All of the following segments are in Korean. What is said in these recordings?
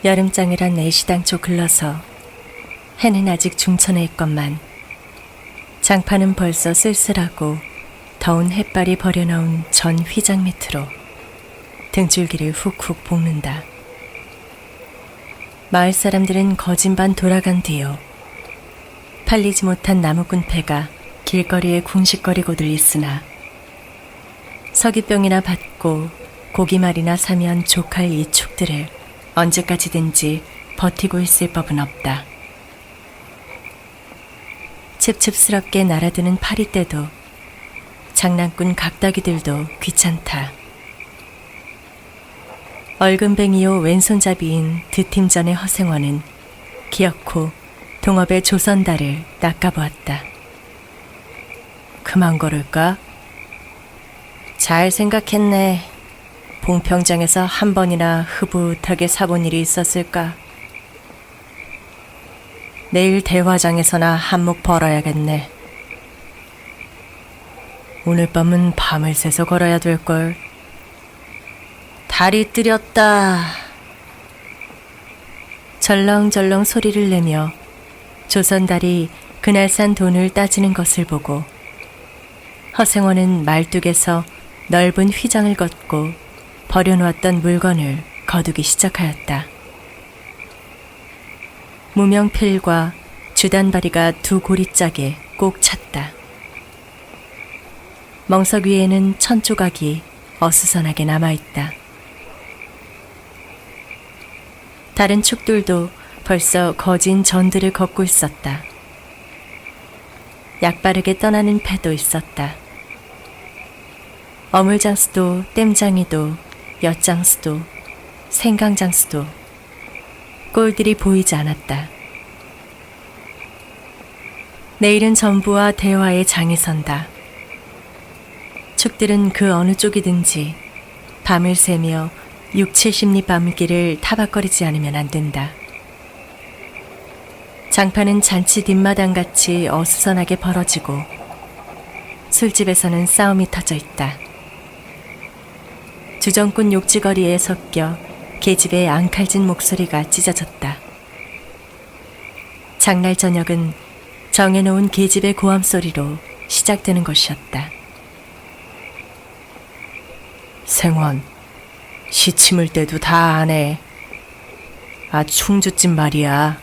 여름장이란 내시당초 글러서 해는 아직 중천에 있건만 장판은 벌써 쓸쓸하고 더운 햇발이 버려놓은 전 휘장 밑으로 등줄기를 훅훅 볶는다. 마을 사람들은 거진반 돌아간 뒤요. 팔리지 못한 나무꾼패가 길거리에 궁식거리고들 있으나 서기병이나 받고 고기말이나 사면 족할 이 축들을 언제까지든지 버티고 있을 법은 없다. 칩칩스럽게 날아드는 파리떼도 장난꾼 각다기들도 귀찮다. 얼금뱅이요 왼손잡이인 드팀전의 허생원은 기어코 동업의 조선달을 낚아보았다. 그만 걸을까? 잘 생각했네. 봉평장에서 한 번이나 흐붓하게 사본 일이 있었을까? 내일 대화장에서나 한몫 벌어야겠네. 오늘 밤은 밤을 새서 걸어야 될걸. 다리 뜨렸다. 절렁절렁 소리를 내며 조선달이 그날 산 돈을 따지는 것을 보고 허생원은 말뚝에서 넓은 휘장을 걷고 버려놓았던 물건을 거두기 시작하였다. 무명필과 주단바리가 두 고리짝에 꼭 찼다. 멍석 위에는 천조각이 어수선하게 남아있다. 다른 축들도 벌써 거진 전들을 걷고 있었다. 약바르게 떠나는 패도 있었다. 어물장수도 땜장이도 엿장수도 생강장수도 꼴들이 보이지 않았다. 내일은 전부와 대화의 장이 선다. 축들은 그 어느 쪽이든지 밤을 새며 6, 70리 밤길을 타박거리지 않으면 안 된다. 장판은 잔치 뒷마당같이 어수선하게 벌어지고 술집에서는 싸움이 터져 있다. 주정꾼 욕지거리에 섞여 계집의 앙칼진 목소리가 찢어졌다. 장날 저녁은 정해놓은 계집의 고함 소리로 시작되는 것이었다. 생원, 시침을 때도 다 아네. 아, 충주집 말이야.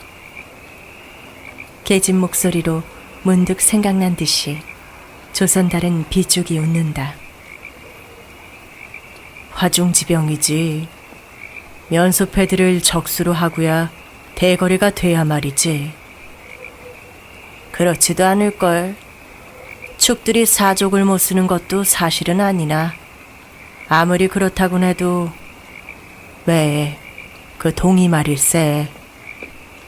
계집 목소리로 문득 생각난 듯이 조선달은 비죽이 웃는다. 화중지병이지. 면소패들을 적수로 하고야 대거리가 돼야 말이지. 그렇지도 않을걸. 축들이 사족을 못 쓰는 것도 사실은 아니나 아무리 그렇다곤 해도 왜 그 동이 말일세.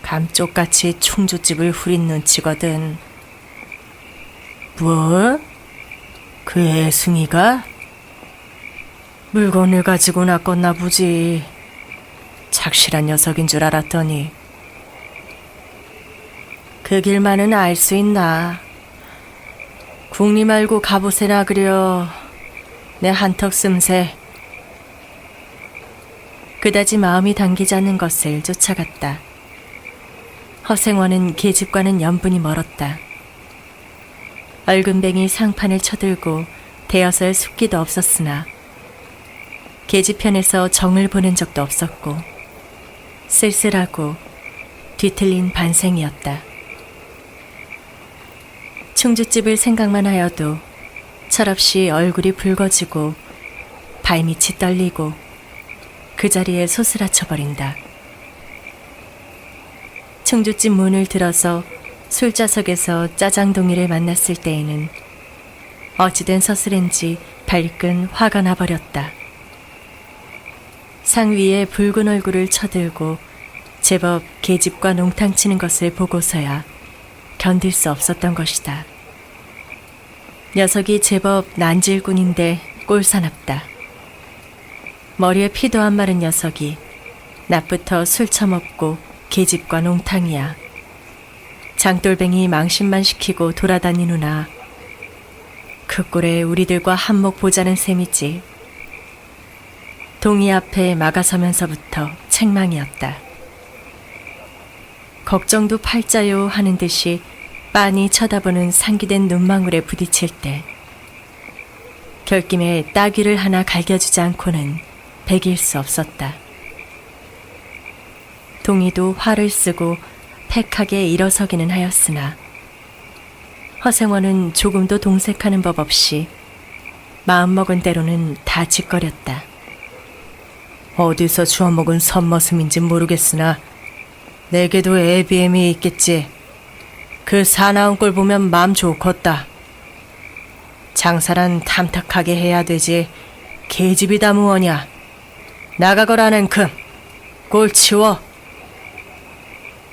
감쪽같이 충주집을 후린 눈치거든. 뭐? 그 애승이가? 물건을 가지고 낚았나 보지. 착실한 녀석인 줄 알았더니. 그 길만은 알 수 있나. 국리 말고 가보세나 그려. 내 한턱 씀새. 그다지 마음이 당기지 않는 것을 쫓아갔다. 허생원은 계집과는 연분이 멀었다. 얼금뱅이 상판을 쳐들고 대여서의 숫기도 없었으나 계집편에서 정을 보낸 적도 없었고 쓸쓸하고 뒤틀린 반생이었다. 충주집을 생각만 하여도 철없이 얼굴이 붉어지고 발밑이 떨리고 그 자리에 소스라쳐버린다. 충주집 문을 들어서 술자석에서 짜장동이를 만났을 때에는 어찌된 서슬인지 발끈 화가 나버렸다. 상 위에 붉은 얼굴을 쳐들고 제법 계집과 농탕 치는 것을 보고서야 견딜 수 없었던 것이다. 녀석이 제법 난질꾼인데 꼴사납다. 머리에 피도 안 마른 녀석이 낮부터 술 처먹고 계집과 농탕이야. 장돌뱅이 망신만 시키고 돌아다니누나 그 꼴에 우리들과 한몫 보자는 셈이지. 동이 앞에 막아서면서부터 책망이었다. 걱정도 팔자요 하는 듯이 빤히 쳐다보는 상기된 눈망울에 부딪힐 때 결김에 따귀를 하나 갈겨주지 않고는 배길 수 없었다. 동희도 화를 쓰고 팩하게 일어서기는 하였으나 허생원은 조금도 동색하는 법 없이 마음먹은 대로는 다 짓거렸다. 어디서 주워먹은 선머슴인지 모르겠으나 내게도 애비애미 있겠지. 그 사나운 꼴 보면 마음 좋겠다. 장사란 탐탁하게 해야 되지 계집이 다 무엇냐. 나가거라 냉큼. 꼴 치워.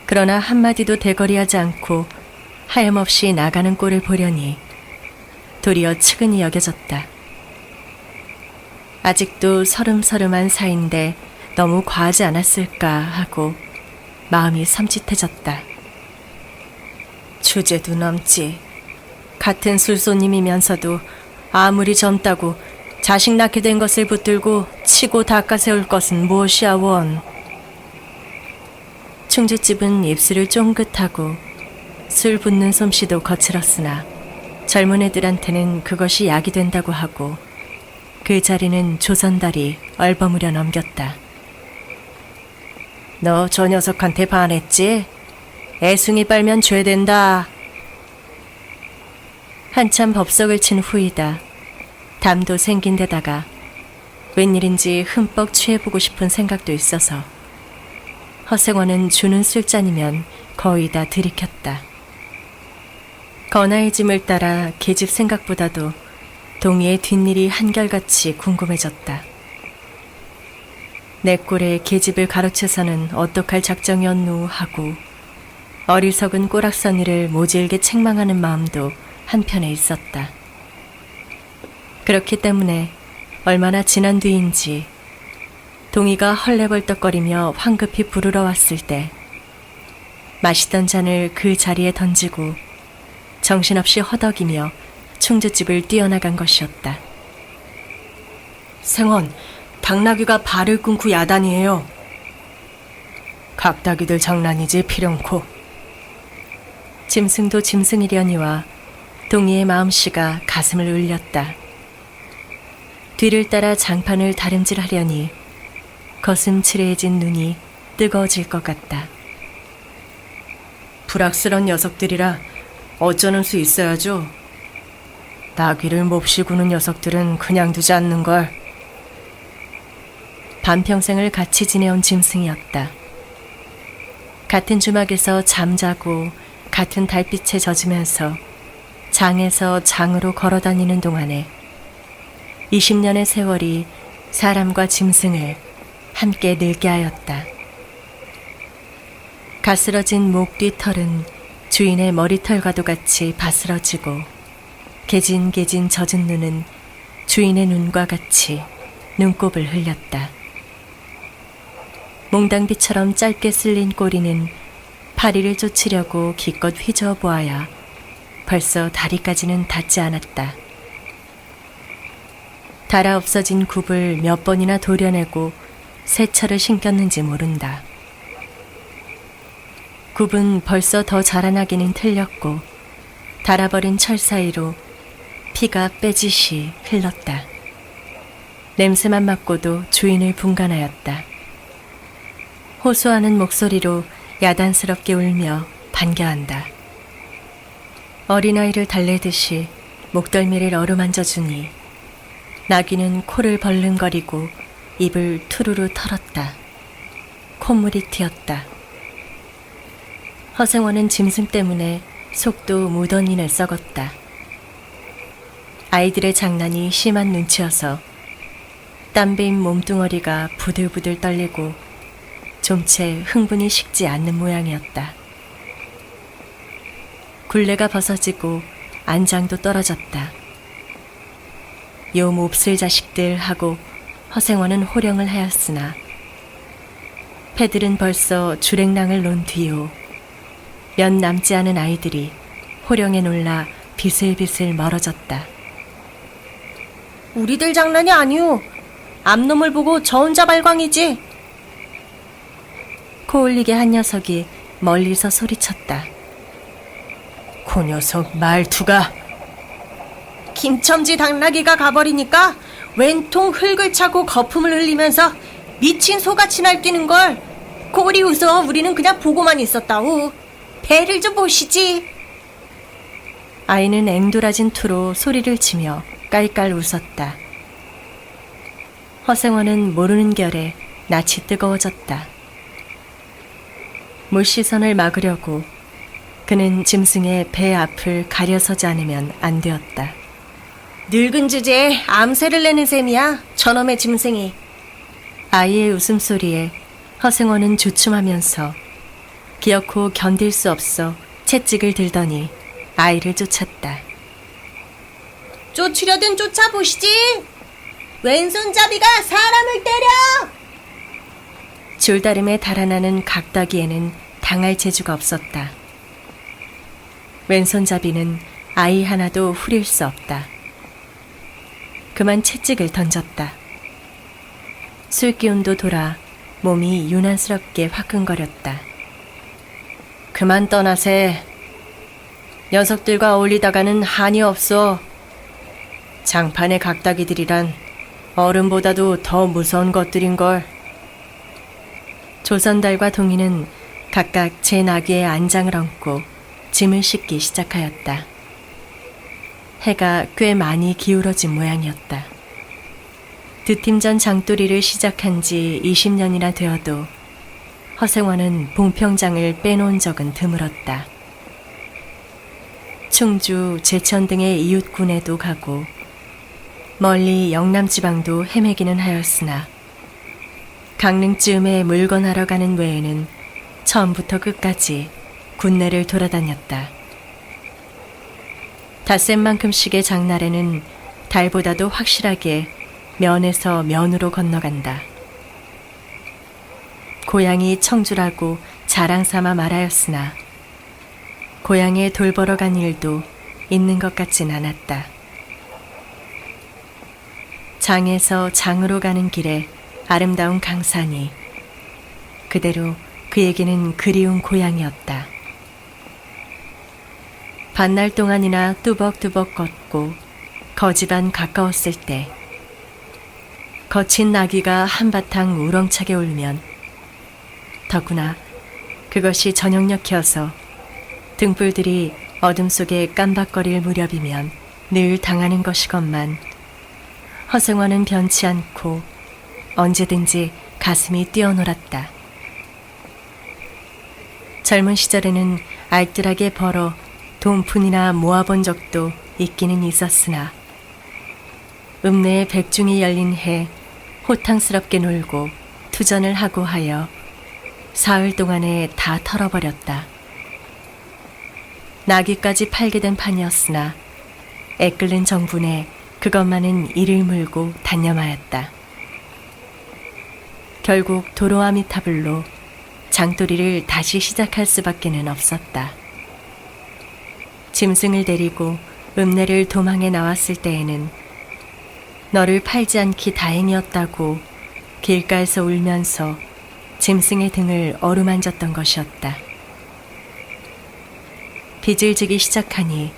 그러나 한마디도 대거리하지 않고 하염없이 나가는 꼴을 보려니 도리어 측은히 여겨졌다. 아직도 서름서름한 사이인데 너무 과하지 않았을까 하고 마음이 섬찟해졌다. 주제도 넘지. 같은 술손님이면서도 아무리 젊다고 자식 낳게 된 것을 붙들고 치고 닦아세울 것은 무엇이야 원. 충주집은 입술을 쫑긋하고 술 붓는 솜씨도 거칠었으나 젊은 애들한테는 그것이 약이 된다고 하고 그 자리는 조선달이 얼버무려 넘겼다. 너 저 녀석한테 반했지? 애숭이 빨면 죄된다. 한참 법석을 친 후이다. 담도 생긴 데다가 웬일인지 흠뻑 취해보고 싶은 생각도 있어서 허생원은 주는 술잔이면 거의 다 들이켰다. 건아의 짐을 따라 계집 생각보다도 동희의 뒷일이 한결같이 궁금해졌다. 내 꼴에 계집을 가로채서는 어떡할 작정이었노 하고 어리석은 꼬락서니를 모질게 책망하는 마음도 한편에 있었다. 그렇기 때문에 얼마나 지난 뒤인지 동희가 헐레벌떡거리며 황급히 부르러 왔을 때 마시던 잔을 그 자리에 던지고 정신없이 허덕이며 충주집을 뛰어나간 것이었다. 생원, 당나귀가 발을 끊고 야단이에요. 각다귀들 장난이지 필연코. 짐승도 짐승이려니와 동희의 마음씨가 가슴을 울렸다. 뒤를 따라 장판을 다름질하려니 거슴츠레해진 눈이 뜨거워질 것 같다. 불악스런 녀석들이라 어쩌는 수 있어야죠. 나귀를 몹시 구는 녀석들은 그냥 두지 않는걸. 반평생을 같이 지내온 짐승이었다. 같은 주막에서 잠자고 같은 달빛에 젖으면서 장에서 장으로 걸어다니는 동안에 20년의 세월이 사람과 짐승을 함께 늙게 하였다. 가스러진 목 뒤털은 주인의 머리털과도 같이 바스러지고 개진개진 젖은 눈은 주인의 눈과 같이 눈곱을 흘렸다. 몽당비처럼 짧게 쓸린 꼬리는 파리를 쫓으려고 기껏 휘저어 보아야 벌써 다리까지는 닿지 않았다. 달아 없어진 굽을 몇 번이나 도려내고 세차를 신겼는지 모른다. 굽은 벌써 더 자라나기는 틀렸고 달아버린 철 사이로 피가 빼지시 흘렀다. 냄새만 맡고도 주인을 분간하였다. 호소하는 목소리로 야단스럽게 울며 반겨한다. 어린아이를 달래듯이 목덜미를 어루만져주니 나귀는 코를 벌름거리고 입을 투루루 털었다. 콧물이 튀었다. 허생원은 짐승 때문에 속도 무던히내 썩었다. 아이들의 장난이 심한 눈치여서 땀배인 몸뚱어리가 부들부들 떨리고 좀채 흥분이 식지 않는 모양이었다. 굴레가 벗어지고 안장도 떨어졌다. 요 몹쓸 자식들 하고 허생원은 호령을 하였으나 패들은 벌써 주랭랑을 놓은 뒤요. 몇 남지 않은 아이들이 호령에 놀라 비슬비슬 멀어졌다. 우리들 장난이 아니오. 앞놈을 보고 저 혼자 발광이지. 코 올리게 한 녀석이 멀리서 소리쳤다. 그 녀석 말투가. 김첨지 당나귀가 가버리니까 웬통 흙을 차고 거품을 흘리면서 미친 소같이 날뛰는걸 꼬리 웃어 우리는 그냥 보고만 있었다우. 배를 좀 보시지. 아이는 앵돌아진 투로 소리를 치며 깔깔 웃었다. 허생원은 모르는 결에 낯이 뜨거워졌다. 물시선을 막으려고 그는 짐승의 배 앞을 가려서지 않으면 안 되었다. 늙은 주제에 암새를 내는 셈이야, 저놈의 짐승이. 아이의 웃음소리에 허생원은 주춤하면서 기어코 견딜 수 없어 채찍을 들더니 아이를 쫓았다. 쫓으려든 쫓아보시지. 왼손잡이가 사람을 때려. 줄다름에 달아나는 각다기에는 당할 재주가 없었다. 왼손잡이는 아이 하나도 후릴 수 없다. 그만 채찍을 던졌다. 술기운도 돌아 몸이 유난스럽게 화끈거렸다. 그만 떠나세. 녀석들과 어울리다가는 한이 없어. 장판의 각다기들이란 어른보다도 더 무서운 것들인걸. 조선달과 동이는 각각 제 나귀의 안장을 얹고 짐을 싣기 시작하였다. 해가 꽤 많이 기울어진 모양이었다. 드팀전 장돌이를 시작한 지 20년이나 되어도 허생원은 봉평장을 빼놓은 적은 드물었다. 충주, 제천 등의 이웃군에도 가고 멀리 영남지방도 헤매기는 하였으나 강릉쯤에 물건하러 가는 외에는 처음부터 끝까지 군내를 돌아다녔다. 닷새만큼씩의 장날에는 달보다도 확실하게 면에서 면으로 건너간다. 고향이 청주라고 자랑삼아 말하였으나 고향에 돌보러 간 일도 있는 것 같진 않았다. 장에서 장으로 가는 길에 아름다운 강산이 그대로 그에게는 그리운 고향이었다. 반날 동안이나 뚜벅뚜벅 걷고 거지반 가까웠을 때 거친 나귀가 한바탕 우렁차게 울면 더구나 그것이 저녁녘이어서 등불들이 어둠 속에 깜박거릴 무렵이면 늘 당하는 것이건만 허생원은 변치 않고 언제든지 가슴이 뛰어놀았다. 젊은 시절에는 알뜰하게 벌어 돈푼이나 모아본 적도 있기는 있었으나 읍내에 백중이 열린 해 호탕스럽게 놀고 투전을 하고 하여 사흘 동안에 다 털어버렸다. 나귀까지 팔게 된 판이었으나 애끓는 정분에 그것만은 이를 물고 단념하였다. 결국 도로아미타불로 장돌이를 다시 시작할 수밖에는 없었다. 짐승을 데리고 읍내를 도망해 나왔을 때에는 너를 팔지 않기 다행이었다고 길가에서 울면서 짐승의 등을 어루만졌던 것이었다. 빚을 지기 시작하니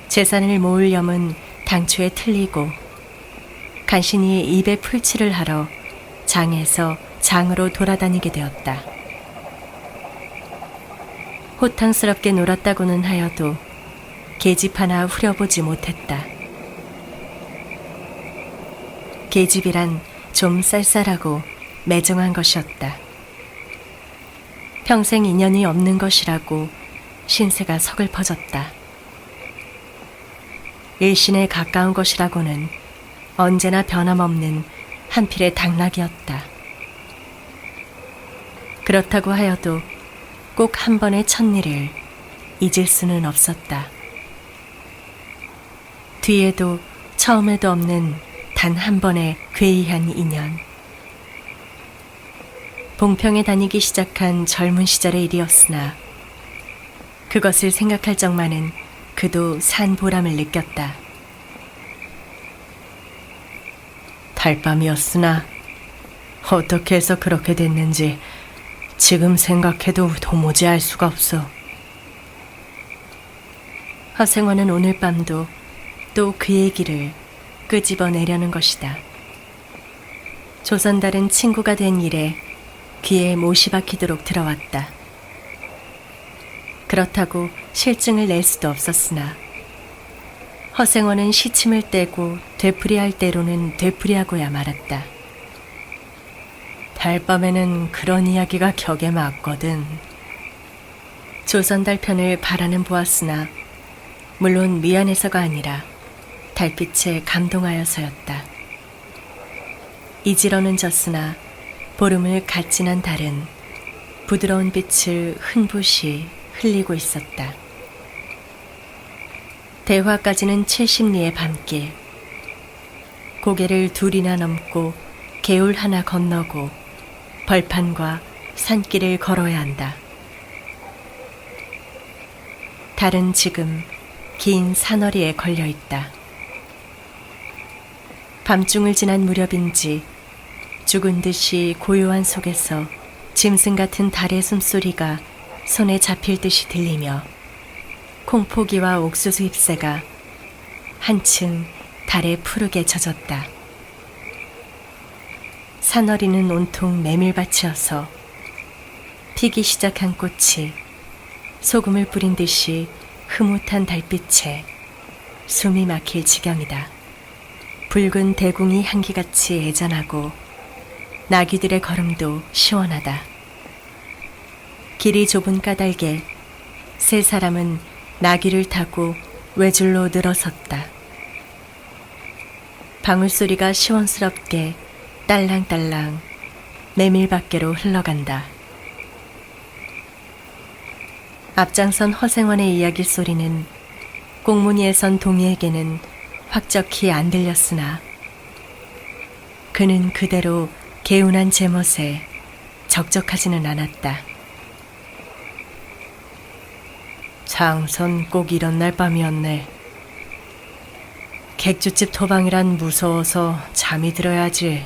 재산을 모을 염은 당초에 틀리고 간신히 입에 풀칠을 하러 장에서 장으로 돌아다니게 되었다. 호탕스럽게 놀았다고는 하여도 계집 하나 후려보지 못했다. 계집이란 좀 쌀쌀하고 매정한 것이었다. 평생 인연이 없는 것이라고 신세가 서글퍼졌다. 일신에 가까운 것이라고는 언제나 변함없는 한 필의 당락이었다. 그렇다고 하여도 꼭 한 번의 첫일을 잊을 수는 없었다. 뒤에도 처음에도 없는 단 한 번의 괴이한 인연. 봉평에 다니기 시작한 젊은 시절의 일이었으나 그것을 생각할 적만은 그도 산 보람을 느꼈다. 달밤이었으나 어떻게 해서 그렇게 됐는지 지금 생각해도 도무지 알 수가 없어. 허생원은 오늘 밤도 또 그 얘기를 끄집어내려는 것이다. 조선달은 친구가 된 일에 귀에 못이 박히도록 들어왔다. 그렇다고 실증을 낼 수도 없었으나 허생원은 시침을 떼고 되풀이할 대로는 되풀이하고야 말았다. 달밤에는 그런 이야기가 격에 맞거든. 조선달 편을 바라는 보았으나 물론 미안해서가 아니라 달빛에 감동하여서였다. 이지러는 졌으나 보름을 갓 지난 달은 부드러운 빛을 흔붓이 흘리고 있었다. 대화까지는 70리의 밤길. 고개를 둘이나 넘고 개울 하나 건너고 벌판과 산길을 걸어야 한다. 달은 지금 긴 산허리에 걸려 있다. 밤중을 지난 무렵인지 죽은 듯이 고요한 속에서 짐승 같은 달의 숨소리가 손에 잡힐 듯이 들리며 콩포기와 옥수수 잎새가 한층 달에 푸르게 젖었다. 산허리는 온통 메밀밭이어서 피기 시작한 꽃이 소금을 뿌린 듯이 흐뭇한 달빛에 숨이 막힐 지경이다. 붉은 대궁이 향기같이 애잔하고 나귀들의 걸음도 시원하다. 길이 좁은 까닭에 세 사람은 나귀를 타고 외줄로 늘어섰다. 방울소리가 시원스럽게 딸랑딸랑 메밀밖으로 흘러간다. 앞장선 허생원의 이야기 소리는 꽁무니에 선 동희에게는 확적히 안 들렸으나 그는 그대로 개운한 제멋에 적적하지는 않았다. 장선 꼭 이런 날 밤이었네. 객주집 토방이란 무서워서 잠이 들어야지.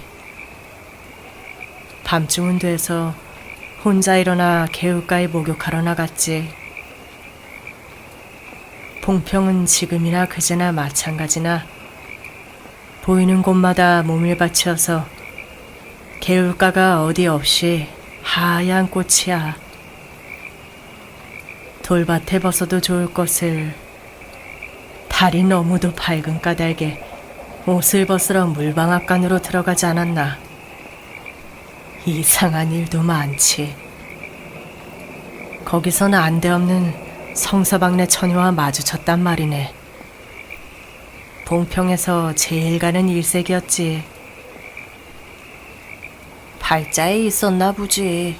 밤중은 돼서 혼자 일어나 개울가에 목욕하러 나갔지. 봉평은 지금이나 그제나 마찬가지나 보이는 곳마다 모밀밭이어서 개울가가 어디 없이 하얀 꽃이야. 돌밭에 벗어도 좋을 것을 달이 너무도 밝은 까닭에 옷을 벗으러 물방앗간으로 들어가지 않았나. 이상한 일도 많지. 거기서 난데없는 성서방네 처녀와 마주쳤단 말이네. 봉평에서 제일 가는 일색이었지. 발자에 있었나 보지.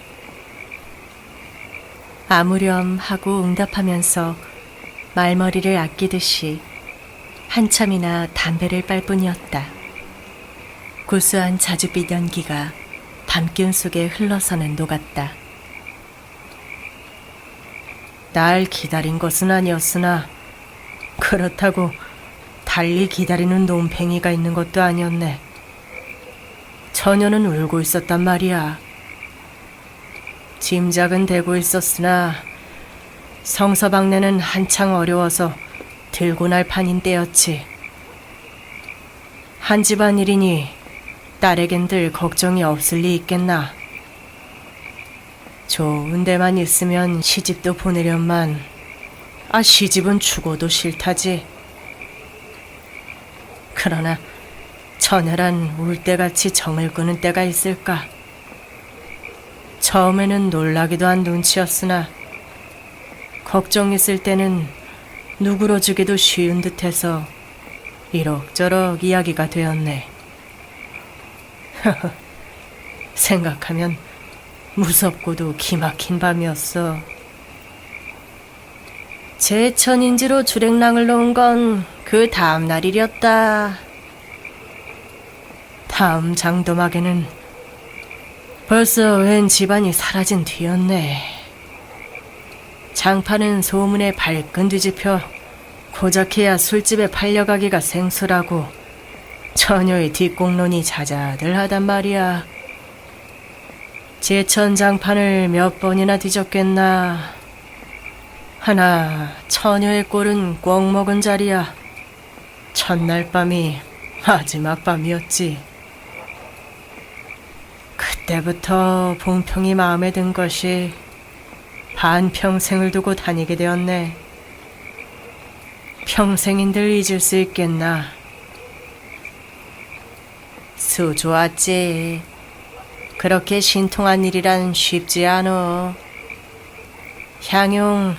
아무렴 하고 응답하면서 말머리를 아끼듯이 한참이나 담배를 빨 뿐이었다. 구수한 자줏빛 연기가 밤기운 속에 흘러서는 녹았다. 날 기다린 것은 아니었으나 그렇다고 달리 기다리는 논팽이가 있는 것도 아니었네. 처녀는 울고 있었단 말이야. 짐작은 되고 있었으나 성서방네는 한창 어려워서 들고 날 판인 때였지. 한 집안일이니 딸에겐들 걱정이 없을 리 있겠나. 좋은 데만 있으면 시집도 보내련만 시집은 죽어도 싫다지. 그러나 처녀란 울 때같이 정을 끄는 때가 있을까. 처음에는 놀라기도 한 눈치였으나 걱정 있을 때는 누그러지기도 쉬운 듯해서 이럭저럭 이야기가 되었네. 생각하면 무섭고도 기막힌 밤이었어. 제천인지로 주랭랑을 놓은 건 그 다음 날이었다. 다음 장도막에는 벌써 웬 집안이 사라진 뒤였네. 장파는 소문에 발끈 뒤집혀 고작해야 술집에 팔려가기가 생수라고 처녀의 뒷공론이 자자들하단 말이야. 제천장판을 몇 번이나 뒤졌겠나. 하나 처녀의 꼴은 꼭 먹은 자리야. 첫날 밤이 마지막 밤이었지. 그때부터 봉평이 마음에 든 것이 반평생을 두고 다니게 되었네. 평생인들 잊을 수 있겠나. 수 좋았지. 그렇게 신통한 일이란 쉽지 않어. 향용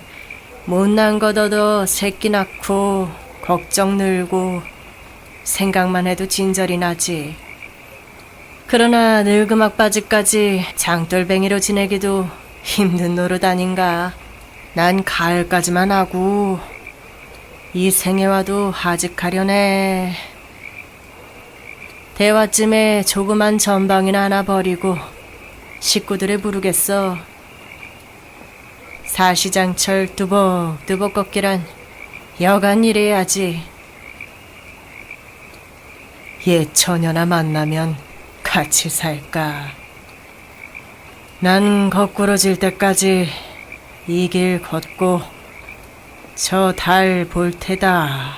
못난 것 얻어 새끼 낳고 걱정 늘고 생각만 해도 진절이 나지. 그러나 늙음악바지까지 장돌뱅이로 지내기도 힘든 노릇 아닌가. 난 가을까지만 하고 이 생애와도 하직하려네. 대화쯤에 조그만 전방이나 하나 버리고 식구들을 부르겠어. 사시장철 뚜벅뚜벅 걷기란 여간 일해야지. 옛 처녀나 만나면 같이 살까. 난 거꾸로 질 때까지 이 길 걷고 저 달 볼 테다.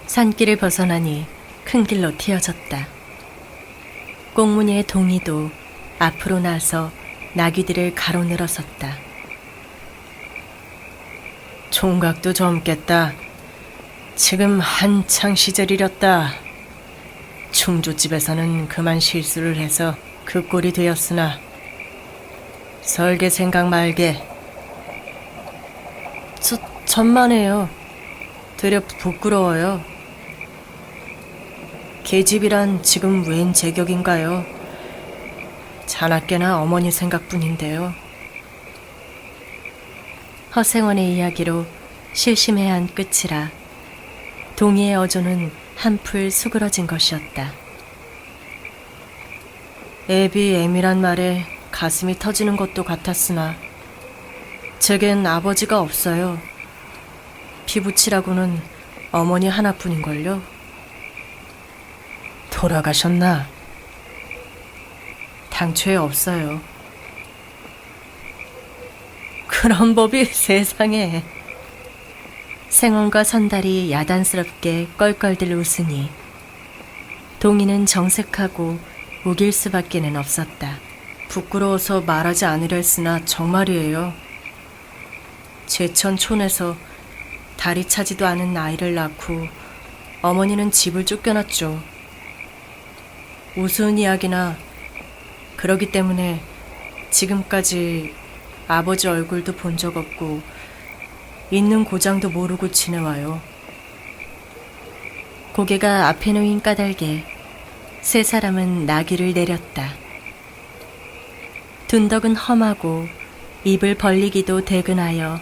산길을 벗어나니 큰 길로 튀어졌다. 꽁무니의 동이도 앞으로 나서 나귀들을 가로늘어섰다. 총각도 젊겠다. 지금 한창 시절이렸다. 충주집에서는 그만 실수를 해서 그 꼴이 되었으나 설계 생각 말게. 천만에요. 되려 부끄러워요. 계집이란 지금 웬 제격인가요? 자나깨나 어머니 생각뿐인데요. 허생원의 이야기로 실심해한 끝이라 동희의 어조는 한풀 수그러진 것이었다. 애비애미란 말에 가슴이 터지는 것도 같았으나 제겐 아버지가 없어요. 피부치라고는 어머니 하나뿐인걸요. 돌아가셨나? 당초에 없어요. 그런 법이 세상에. 생원과 선달이 야단스럽게 껄껄들 웃으니 동희는 정색하고 우길 수밖에는 없었다. 부끄러워서 말하지 않으려 했으나 정말이에요. 제천촌에서 다리 차지도 않은 아이를 낳고 어머니는 집을 쫓겨났죠. 우스운 이야기나 그러기 때문에 지금까지 아버지 얼굴도 본 적 없고 있는 고장도 모르고 지내와요. 고개가 앞에 놓인 까닭에 세 사람은 나귀를 내렸다. 둔덕은 험하고 입을 벌리기도 대근하여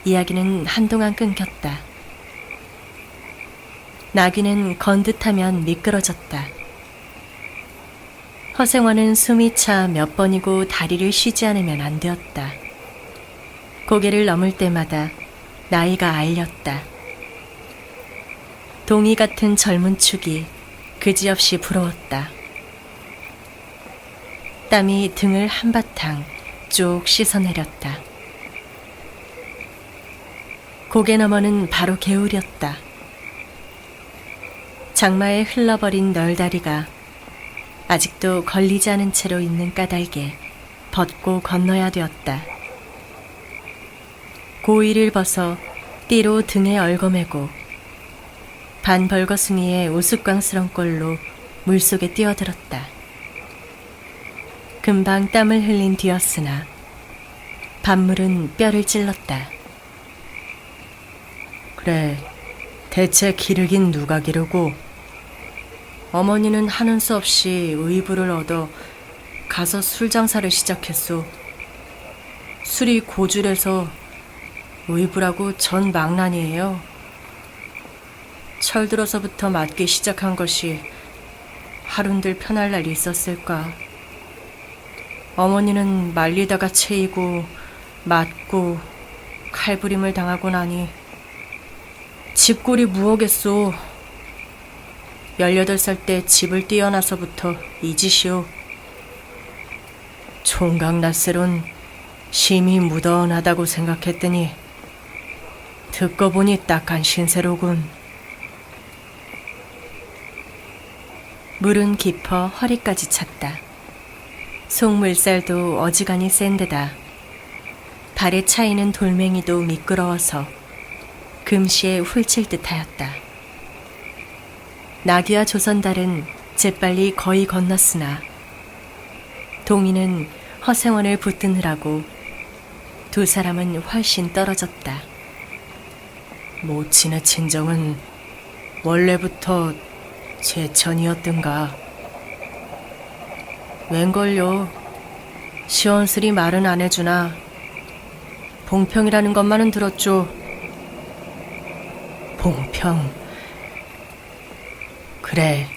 이야기는 한동안 끊겼다. 나귀는 건듯하면 미끄러졌다. 허생원은 숨이 차 몇 번이고 다리를 쉬지 않으면 안 되었다. 고개를 넘을 때마다 나이가 알렸다. 동이 같은 젊은 축이 그지없이 부러웠다. 땀이 등을 한바탕 쭉 씻어내렸다. 고개 너머는 바로 개울이었다. 장마에 흘러버린 널다리가 아직도 걸리지 않은 채로 있는 까닭에 벗고 건너야 되었다. 고이를 벗어 띠로 등에 얽어매고 반벌거숭이의 우스꽝스런 꼴로 물속에 뛰어들었다. 금방 땀을 흘린 뒤였으나 밤물은 뼈를 찔렀다. 그래, 대체 기르긴 누가 기르고? 어머니는 하는 수 없이 의부를 얻어 가서 술 장사를 시작했소. 술이 고줄해서 의부라고 전 망난이에요. 철들어서부터 맞기 시작한 것이 하룬들 편할 날이 있었을까. 어머니는 말리다가 채이고 맞고 칼부림을 당하고 나니 집골이 무엇겠소. 18살 때 집을 떼어나서부터 이 짓이오. 총각 낯설은 심히 무던하다고 생각했더니 듣고 보니 딱한 신세로군. 물은 깊어 허리까지 찼다. 속물살도 어지간히 센 데다 발에 차이는 돌멩이도 미끄러워서 금시에 훌칠 듯하였다. 나귀와 조선달은 재빨리 거의 건넜으나 동이는 허생원을 붙드느라고 두 사람은 훨씬 떨어졌다. 모친의 친정은 원래부터 제천이었던가? 웬걸요? 시원스리 말은 안 해주나? 봉평이라는 것만은 들었죠. 봉평. 그래.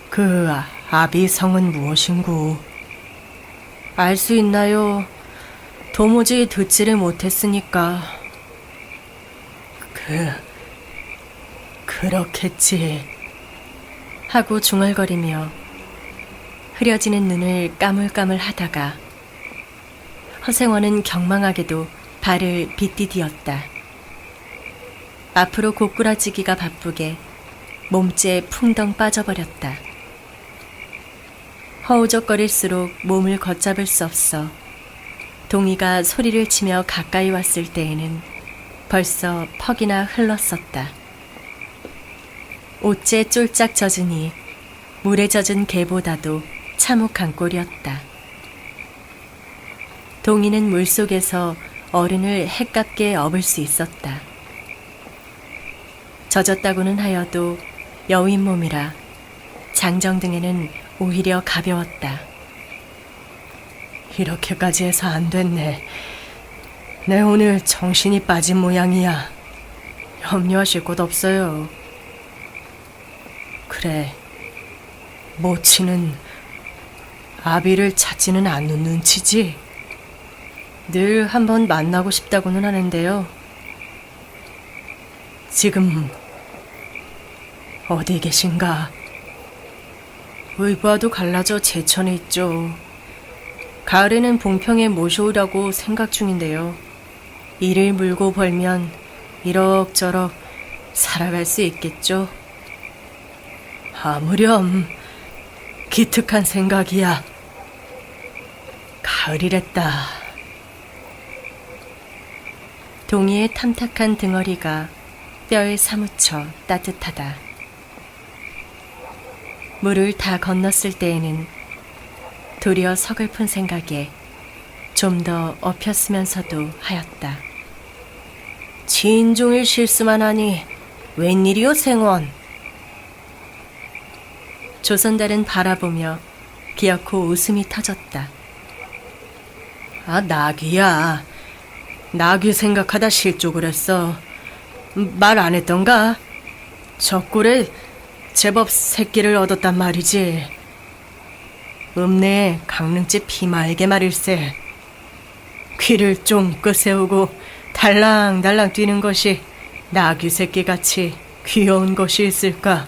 그 아비 성은 무엇인고? 알 수 있나요? 도무지 듣지를 못했으니까. 그렇겠지. 하고 중얼거리며 흐려지는 눈을 까물까물 하다가 허생원은 경망하게도 발을 빗디디었다. 앞으로 고꾸라지기가 바쁘게 몸째 풍덩 빠져버렸다. 허우적거릴수록 몸을 걷잡을 수 없어 동이가 소리를 치며 가까이 왔을 때에는 벌써 퍽이나 흘렀었다. 옷째 쫄짝 젖으니 물에 젖은 개보다도 참혹한 꼴이었다. 동이는 물속에서 어른을 헷깝게 업을 수 있었다. 젖었다고는 하여도 여인 몸이라 장정등에는 오히려 가벼웠다. 이렇게까지 해서 안 됐네. 내 오늘 정신이 빠진 모양이야. 염려하실 것 없어요. 그래, 모친은 아비를 찾지는 않는 눈치지. 늘 한번 만나고 싶다고는 하는데요. 지금 어디 계신가? 의부와도 갈라져 제천에 있죠. 가을에는 봉평에 모셔오려고 생각 중인데요. 이를 물고 벌면 이럭저럭 살아갈 수 있겠죠. 아무렴 기특한 생각이야. 가을이랬다. 동이의 탐탁한 등허리가 뼈에 사무쳐 따뜻하다. 물을 다 건넜을 때에는 도리어 서글픈 생각에 좀 더 엎혔으면서도 하였다. 지인종일 실수만 하니 웬일이오 생원? 조선달은 바라보며 기어코 웃음이 터졌다. 아, 나귀야. 나귀 생각하다 실족을 했어. 말 안 했던가? 저 꼴에 제법 새끼를 얻었단 말이지. 읍내에 강릉집 피마에게 말일세. 귀를 쫑긋 세우고 달랑달랑 뛰는 것이 나귀 새끼같이 귀여운 것이 있을까?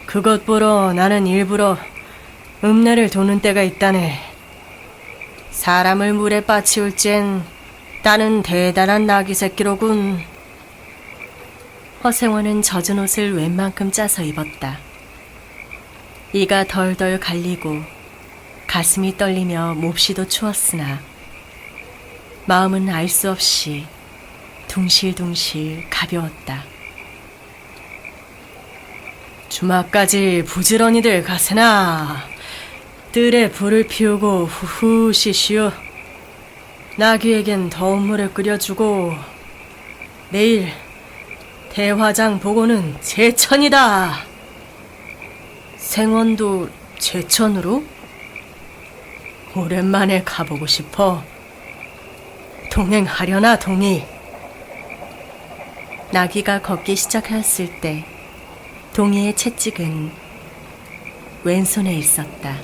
그것 보러 나는 일부러 읍내를 도는 때가 있다네. 사람을 물에 빠치울 젠 나는 대단한 나귀 새끼로군. 허생원은 젖은 옷을 웬만큼 짜서 입었다. 이가 덜덜 갈리고 가슴이 떨리며 몹시도 추웠으나 마음은 알 수 없이 둥실둥실 가벼웠다. 주막까지 부지런히들 가세나. 뜰에 불을 피우고 후후 쉬시오. 나귀에겐 더운 물을 끓여주고 내일 대화장 보고는 제천이다. 생원도 제천으로? 오랜만에 가보고 싶어. 동행하려나, 동이? 나귀가 걷기 시작하였을 때 동이의 채찍은 왼손에 있었다.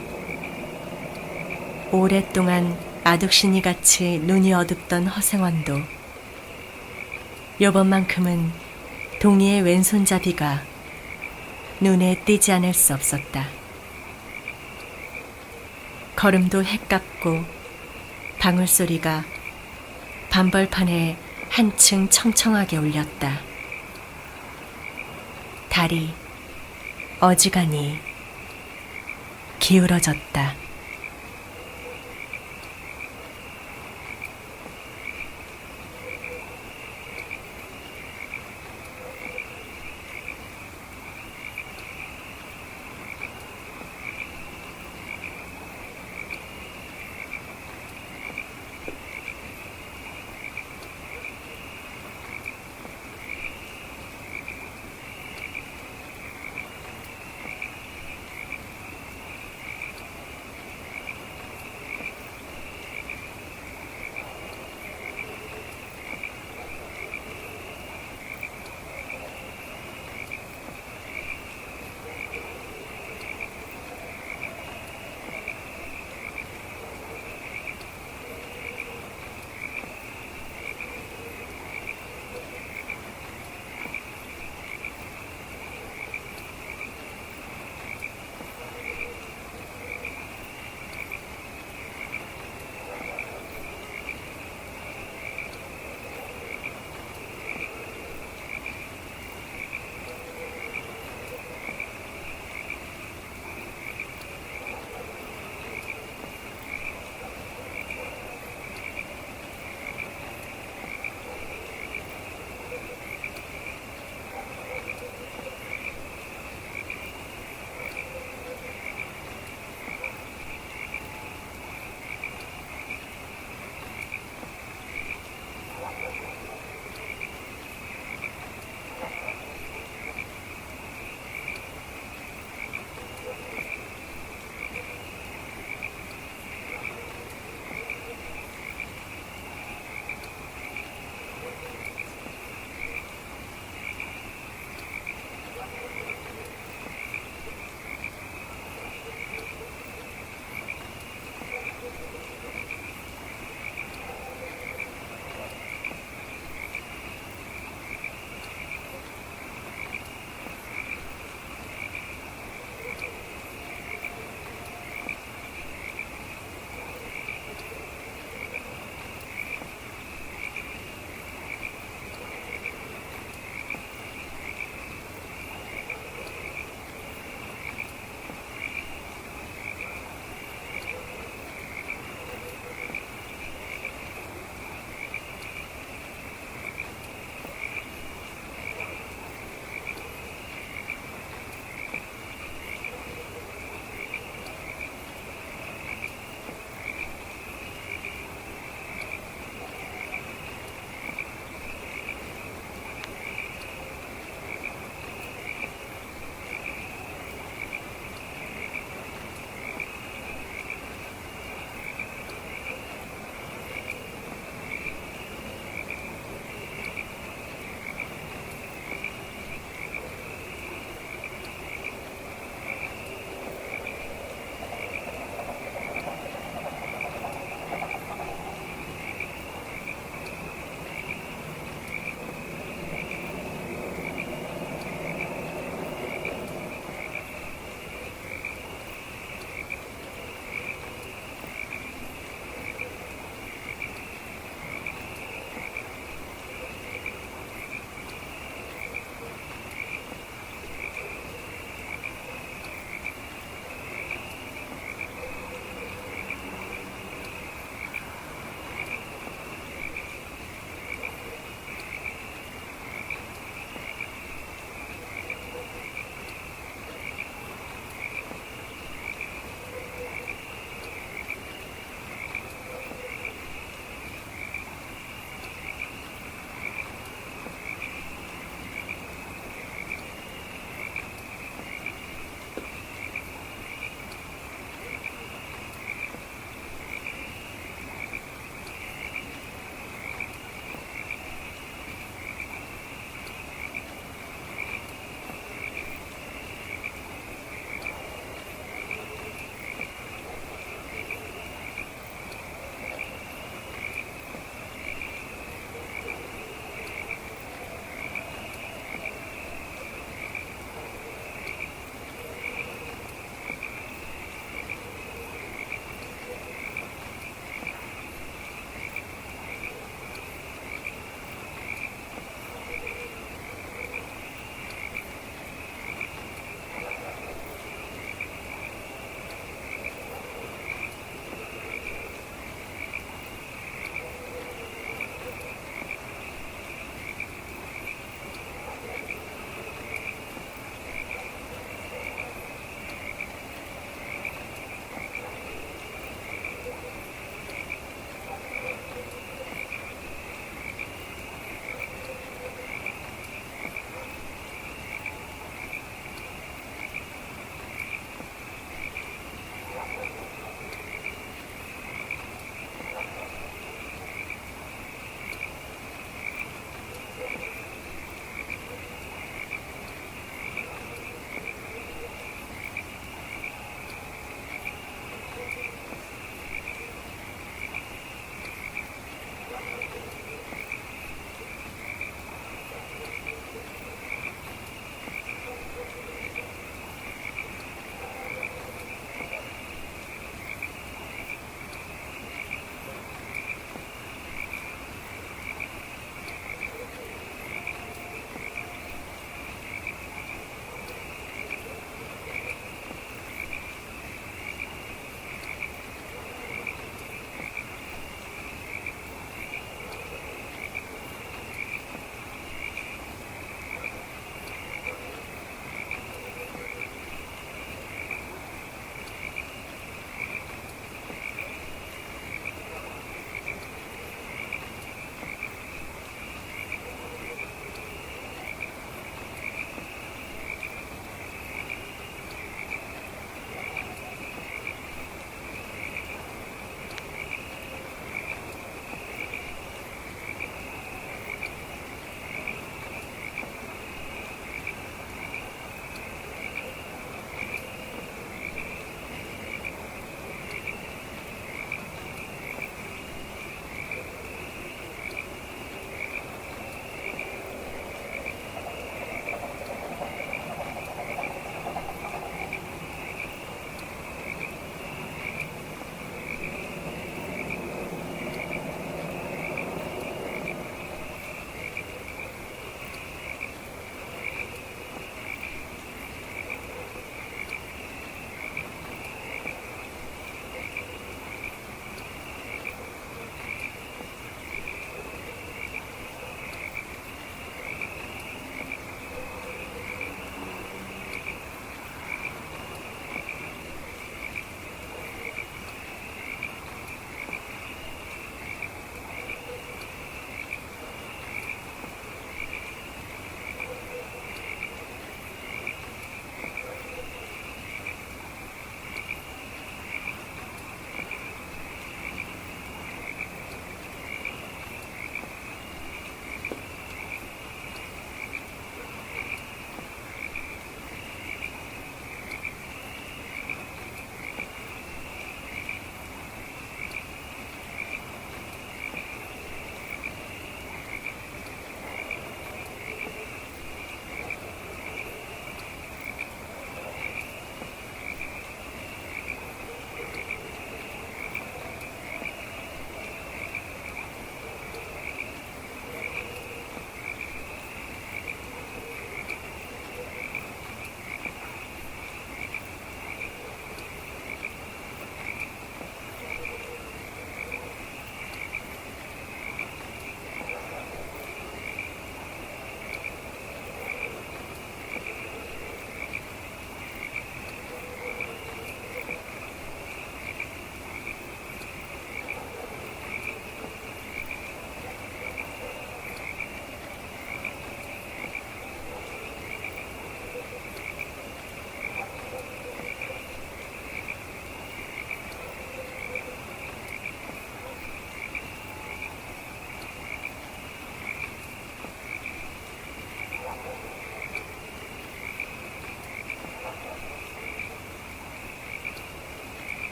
오랫동안 아둑신이같이 눈이 어둡던 허생원도 요번만큼은 동이의 왼손잡이가 눈에 띄지 않을 수 없었다. 걸음도 헷깝고 방울소리가 밤벌판에 한층 청청하게 울렸다. 달이 어지간히 기울어졌다.